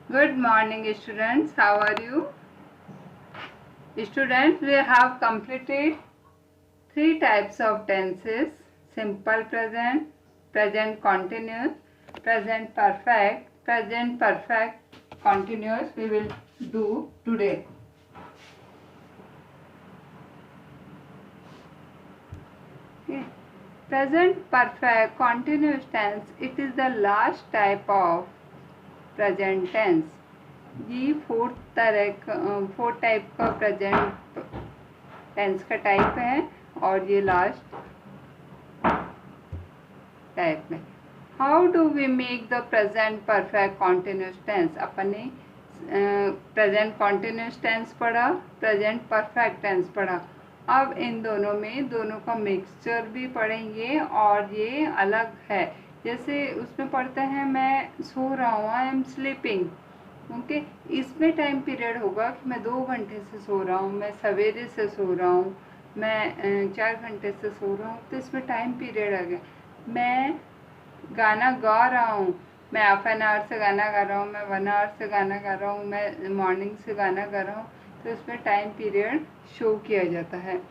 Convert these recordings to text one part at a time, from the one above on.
Good morning, students. How are you? Students, we have completed three types of tenses: simple present, present continuous, present perfect continuous. We will do today. Okay. Present perfect continuous tense. It is the last type of present tense. ये fourth type का present tense का type है और ये last type में. How do we make the present perfect continuous tense. अपन ने present continuous tense पढ़ा, प्रेजेंट परफेक्ट टेंस पढ़ा. अब इन दोनों का मिक्सचर भी पढ़ेंगे और ये अलग है. जैसे उसमें पढ़ते हैं मैं सो रहा हूँ, आई एम स्लीपिंग. ओके, इसमें टाइम पीरियड होगा कि मैं 2 घंटे से सो रहा हूँ, मैं सवेरे से सो रहा हूँ, मैं 4 घंटे से सो रहा हूँ. तो इसमें टाइम पीरियड आ गया. मैं गाना गा रहा हूँ, मैं हाफ एन आवर से गाना गा रहा हूँ, मैं 1 आवर से गाना गा रहा हूँ, मैं मॉर्निंग से गाना गा रहा हूँ. तो इसमें टाइम पीरियड शो किया जाता है.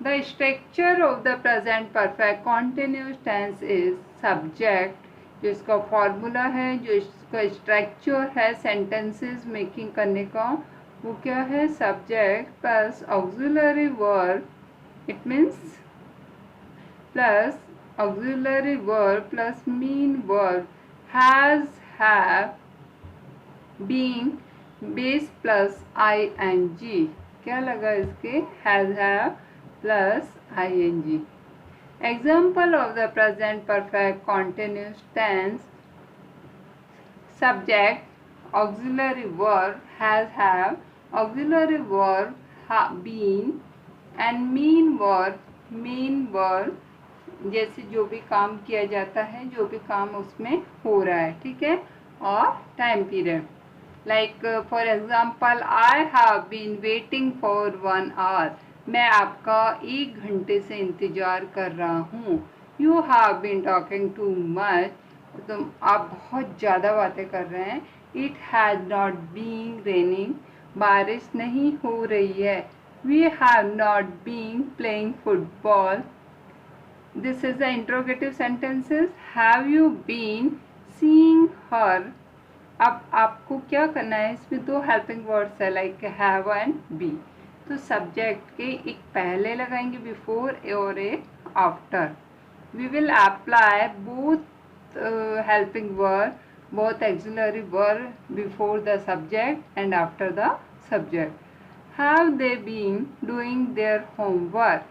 The structure of the present perfect continuous tense is subject, जो इसका फॉर्मूला है, जो इसका स्ट्रक्चर है सेंटेंसेस मेकिंग करने का, वो क्या है? Subject plus auxiliary verb. It means plus auxiliary verb plus mean verb, has, have, being, base plus ing. क्या लगा इसके? has, have plus ing. Example of the present perfect continuous tense: subject, auxiliary verb has, have, auxiliary verb been, and mean verb जैसे जो भी काम किया जाता है, जो भी काम उसमें हो रहा है. ठीक है. और time period, like for example, I have been waiting for 1 hour. मैं आपका 1 घंटे से इंतजार कर रहा हूँ. You have been talking too much. तो आप बहुत ज़्यादा बातें कर रहे हैं. It has not been raining. बारिश नहीं हो रही है. We have not been playing football. This is the interrogative sentences. Have you been seeing her? अब आपको क्या करना है, इसमें 2 हेल्पिंग वर्ड्स है, लाइक हैव एंड बी. तो सब्जेक्ट के एक पहले लगाएंगे बिफोर और एक after. We will apply both helping word, both auxiliary verb before the subject and after the subject. Have they been doing their homework.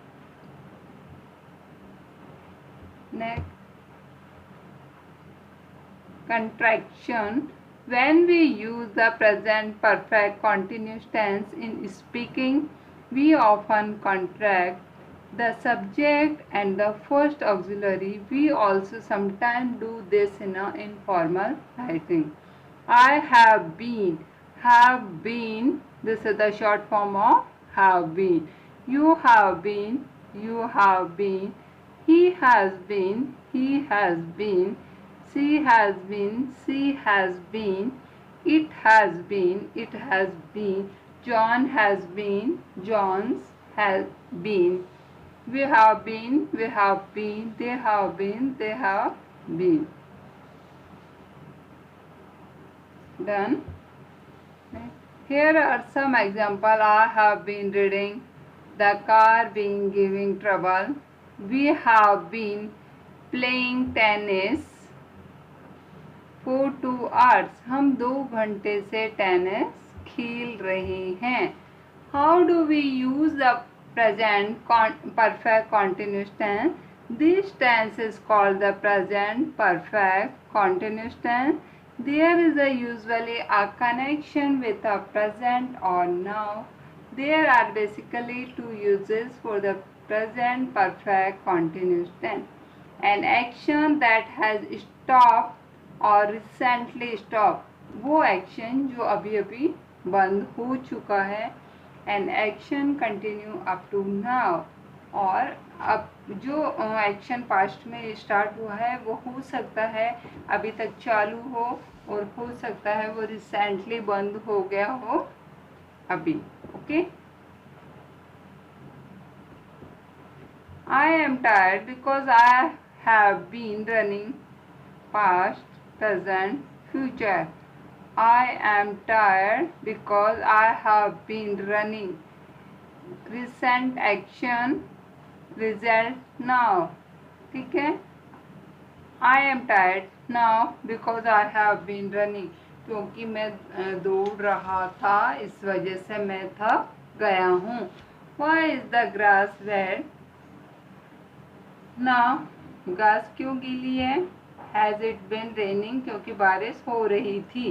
Next, contraction. When we use the present perfect continuous tense in speaking, we often contract the subject and the first auxiliary. We also sometimes do this in a informal writing. I have been. Have been. This is the short form of have been. You have been. You have been. He has been. He has been. She has been. She has been. It has been. It has been. John has been. John's has been. We have been. We have been. They have been. They have been. Done. Here are some examples. I have been reading. The car being giving trouble. We have been playing tennis for 2 hours. हम 2 घंटे से tennis खेल रहे हैं. How do we use the present perfect continuous tense? This tense is called the present perfect continuous tense. There is usually a connection with a present or now. There are basically 2 uses for the present perfect continuous tense: an action that has stopped or recently stopped, वो action जो अभी अभी बंद हो चुका है. an action continue up to now, और अब जो एक्शन पास्ट में स्टार्ट हुआ है वो हो सकता है अभी तक चालू हो, और हो सकता है वो रिसेंटली बंद हो गया हो अभी। Okay, I am tired because I have been running past, present, future. I am tired because I have been running. Recent action, result now. ठीक है, I am tired now because I have been running. क्योंकि मैं दौड़ रहा था, इस वजह से मैं थक गया हूँ। Why is the grass wet now? घास क्यों गीली है? Has it been raining? क्योंकि बारिश हो रही थी।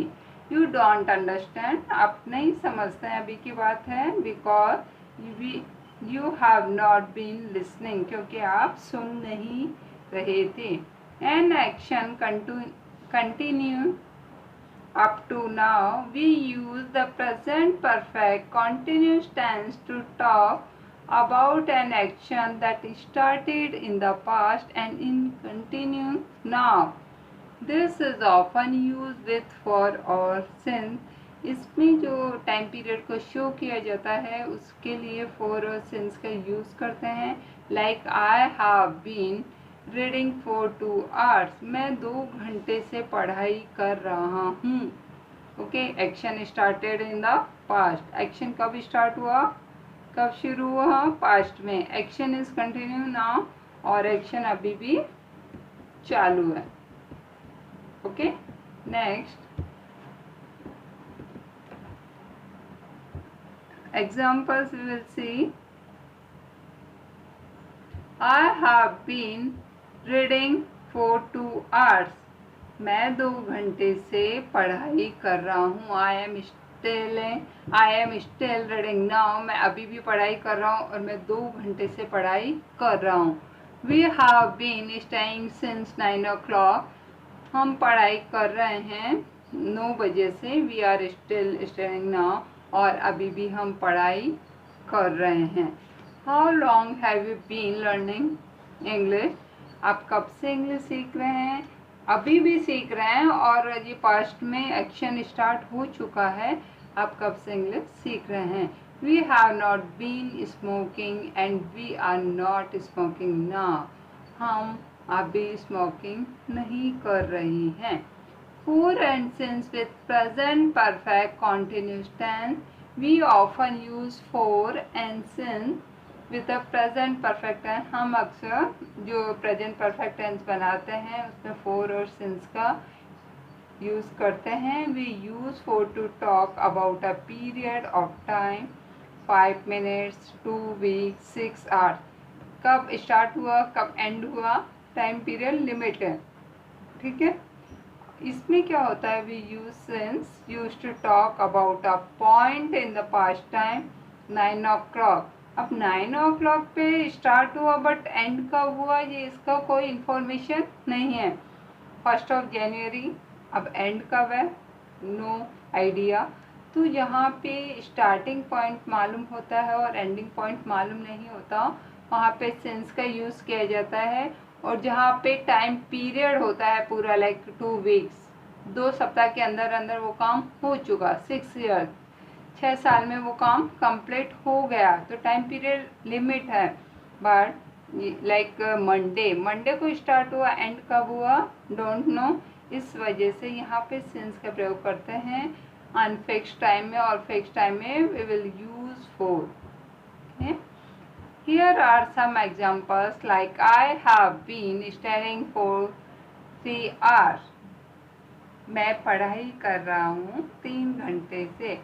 You don't understand? आप नहीं समझते हैं, अभी की बात है। Because you have not been listening. क्योंकि आप सुन नहीं रहे थे। An action continue up to now. We use the present perfect continuous tense to talk about an action that started in the past and in continue now. This is often used with for or since. इसमें जो time period को show किया जाता है उसके लिए for और since का यूज़ करते हैं। Like I have been reading for 2 hours. मैं 2 घंटे से पढ़ाई कर रहा हूँ। Okay, action started in the past. Action कब स्टार्ट हुआ, कब शुरू हुआ? पास्ट में। एक्शन इज कंटिन्यू नाउ, और एक्शन अभी भी चालू है। Okay, next examples we will see. I have been reading for 2 hours. मैं 2 घंटे से पढ़ाई कर रहा हूँ। I am still reading now. मैं अभी भी पढ़ाई कर रहा हूँ और मैं 2 घंटे से पढ़ाई कर रहा हूँ। We have been studying since 9 o'clock. हम पढ़ाई कर रहे हैं 9 बजे से। We are still studying now. और अभी भी हम पढ़ाई कर रहे हैं। How long have you been learning English? आप कब से इंग्लिश सीख रहे हैं? अभी भी सीख रहे हैं, और ये पास्ट में एक्शन स्टार्ट हो चुका है। आप कब से इंग्लिश सीख रहे हैं? We have not been smoking and we are not smoking now. हम अभी स्मोकिंग नहीं कर रही हैं। For and since with present perfect continuous tense. We often use for and since with the present perfect tense. हम अक्सर जो present perfect tense बनाते हैं उसमें for और since का यूज़ करते हैं। We use for to talk about a period of time, 5 minutes, 2 weeks, 6 hours. कब स्टार्ट हुआ, कब एंड हुआ, टाइम पीरियड लिमिट है। ठीक है, इसमें क्या होता है? We use since use to talk about a point in the past time 9 o'clock. अब 9 o'clock पे स्टार्ट हुआ बट एंड कब हुआ ये इसका कोई इन्फॉर्मेशन नहीं है। 1 जनवरी, अब एंड कब है? No idea. तो यहाँ पे स्टार्टिंग पॉइंट मालूम होता है और एंडिंग पॉइंट मालूम नहीं होता, वहाँ पे सिंस का यूज़ किया जाता है। और जहाँ पे टाइम पीरियड होता है पूरा, लाइक 2 weeks, 2 सप्ताह के अंदर अंदर वो काम हो चुका, 6 years, 6 साल में वो काम कंप्लीट हो गया, तो टाइम पीरियड लिमिट है। बट लाइक मंडे को स्टार्ट हुआ, एंड कब हुआ डोंट नो। इस वजह से यहाँ पे सिंस का प्रयोग करते हैं अनफिक्स्ड टाइम में, और फिक्स्ड टाइम में we will use for. Here are some examples like I have been studying for 3 hours. मैं पढ़ाई कर रहा हूँ 3 घंटे से।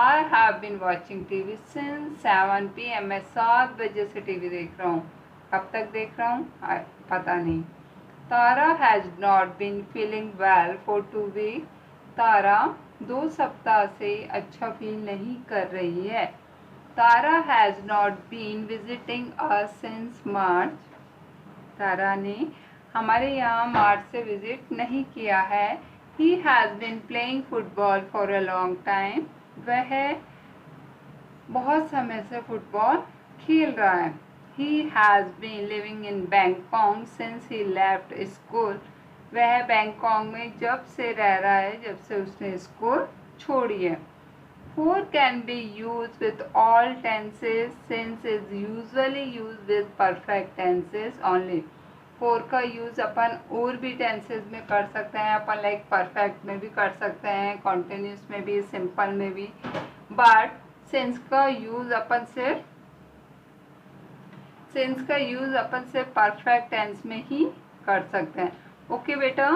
I have been watching TV since 7 PM. मैं 7 बजे से टीवी देख रहा हूँ। कब तक देख रहा हूँ पता नहीं। तारा has not been feeling well for 2 weeks. तारा 2 सप्ताह से अच्छा फील नहीं कर रही है। तारा has not been visiting us since March. तारा ने हमारे यहाँ मार्च से विजिट नहीं किया है। He has been playing football for a long time. वह बहुत समय से फुटबॉल खेल रहा है। He has been living in Bangkok since he left school. वह बैंकॉक में जब से रह रहा है, जब से उसने स्कूल छोड़ी है. 4 can be used with all tenses since is usually used with perfect tenses only. 4 का यूज़ अपन और भी टेंसेज में कर सकते हैं. अपन लाइक परफेक्ट में भी कर सकते हैं, कॉन्टिन्यूस में भी, सिंपल में भी. बट सिंस का यूज़ अपन सिर्फ परफेक्ट टेंस में ही कर सकते हैं. ओके बेटा,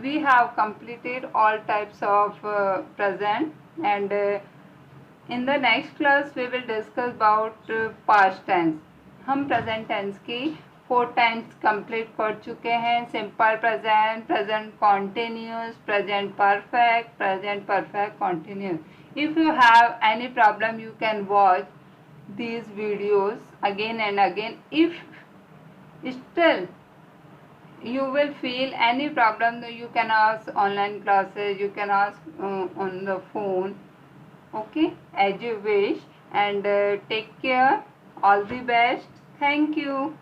we have completed all types of present, and in the next class we will discuss about past tense. हम present tense की 4 times complete कर चुके हैं. simple present, present continuous, present perfect continuous. If you have any problem, you can watch these videos again and again. If still you will feel any problem, you can ask online classes, you can ask on the phone. Okay, as you wish, and take care. All the best. Thank you.